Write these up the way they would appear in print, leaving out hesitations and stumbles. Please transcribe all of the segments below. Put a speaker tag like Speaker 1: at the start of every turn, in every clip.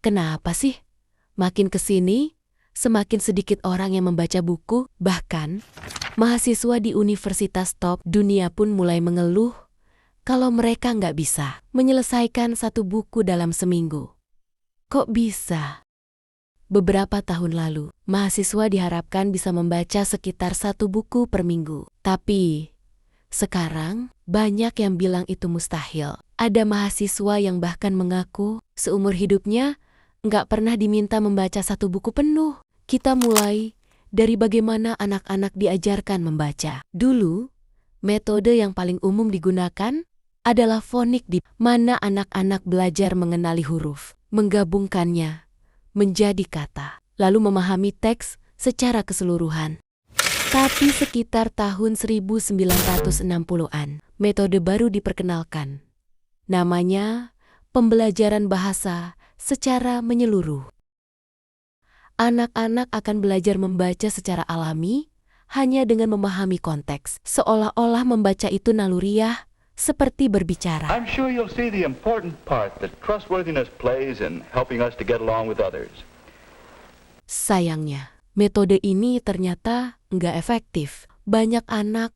Speaker 1: Kenapa sih? Makin kesini, semakin sedikit orang yang membaca buku. Bahkan, mahasiswa di universitas top dunia pun mulai mengeluh kalau mereka nggak bisa menyelesaikan satu buku dalam seminggu. Kok bisa? Beberapa tahun lalu, mahasiswa diharapkan bisa membaca sekitar satu buku per minggu. Tapi, sekarang banyak yang bilang itu mustahil. Ada mahasiswa yang bahkan mengaku seumur hidupnya nggak pernah diminta membaca satu buku penuh. Kita mulai dari bagaimana anak-anak diajarkan membaca. Dulu, metode yang paling umum digunakan adalah fonik, di mana anak-anak belajar mengenali huruf, menggabungkannya menjadi kata, lalu memahami teks secara keseluruhan. Tapi sekitar tahun 1960-an, metode baru diperkenalkan. Namanya pembelajaran bahasa secara menyeluruh. Anak-anak akan belajar membaca secara alami hanya dengan memahami konteks, seolah-olah membaca itu naluriah seperti berbicara.
Speaker 2: I'm sure you'll see the important part that trustworthiness plays in helping us to get along with others.
Speaker 1: Sayangnya, metode ini ternyata nggak efektif. Banyak anak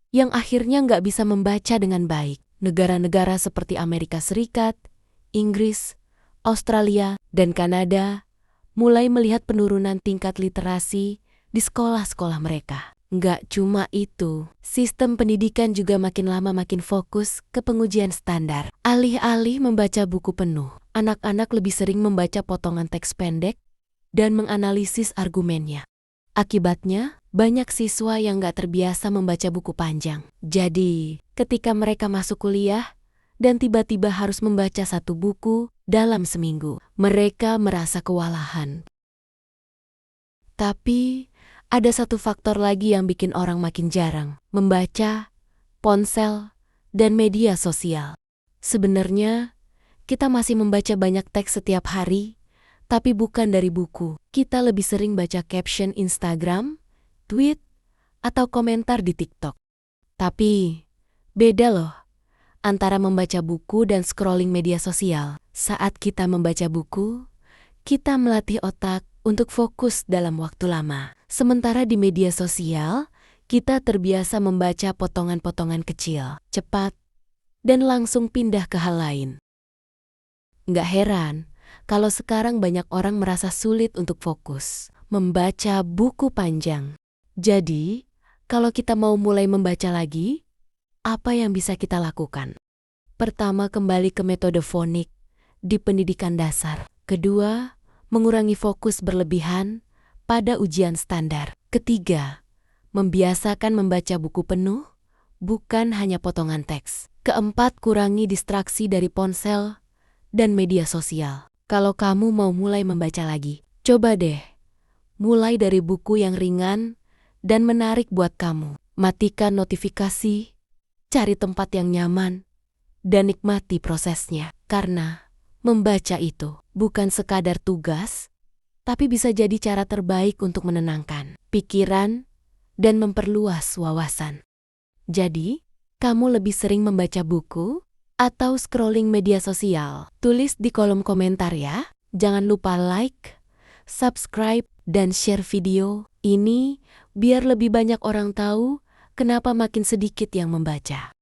Speaker 1: yang akhirnya nggak bisa membaca dengan baik. Negara-negara seperti Amerika Serikat, Inggris, Australia, dan Kanada mulai melihat penurunan tingkat literasi di sekolah-sekolah mereka. Nggak cuma itu, sistem pendidikan juga makin lama makin fokus ke pengujian standar. Alih-alih membaca buku penuh, anak-anak lebih sering membaca potongan teks pendek dan menganalisis argumennya. Akibatnya, banyak siswa yang nggak terbiasa membaca buku panjang. Jadi, ketika mereka masuk kuliah dan tiba-tiba harus membaca satu buku dalam seminggu, mereka merasa kewalahan. Tapi, ada satu faktor lagi yang bikin orang makin jarang membaca, ponsel, dan media sosial. Sebenarnya, kita masih membaca banyak teks setiap hari, tapi bukan dari buku. Kita lebih sering baca caption Instagram, tweet, atau komentar di TikTok. Tapi, beda loh antara membaca buku dan scrolling media sosial. Saat kita membaca buku, kita melatih otak untuk fokus dalam waktu lama. Sementara di media sosial, kita terbiasa membaca potongan-potongan kecil, cepat, dan langsung pindah ke hal lain. Nggak heran kalau sekarang banyak orang merasa sulit untuk fokus membaca buku panjang. Jadi, kalau kita mau mulai membaca lagi, apa yang bisa kita lakukan? Pertama, kembali ke metode fonik di pendidikan dasar. Kedua, mengurangi fokus berlebihan pada ujian standar. Ketiga, membiasakan membaca buku penuh, bukan hanya potongan teks. Keempat, kurangi distraksi dari ponsel dan media sosial. Kalau kamu mau mulai membaca lagi, coba deh mulai dari buku yang ringan dan menarik buat kamu. Matikan notifikasi, cari tempat yang nyaman, dan nikmati prosesnya. Karena membaca itu bukan sekadar tugas, tapi bisa jadi cara terbaik untuk menenangkan pikiran dan memperluas wawasan. Jadi, kamu lebih sering membaca buku atau scrolling media sosial? Tulis di kolom komentar ya. Jangan lupa like, subscribe, dan share video ini biar lebih banyak orang tahu kenapa makin sedikit yang membaca.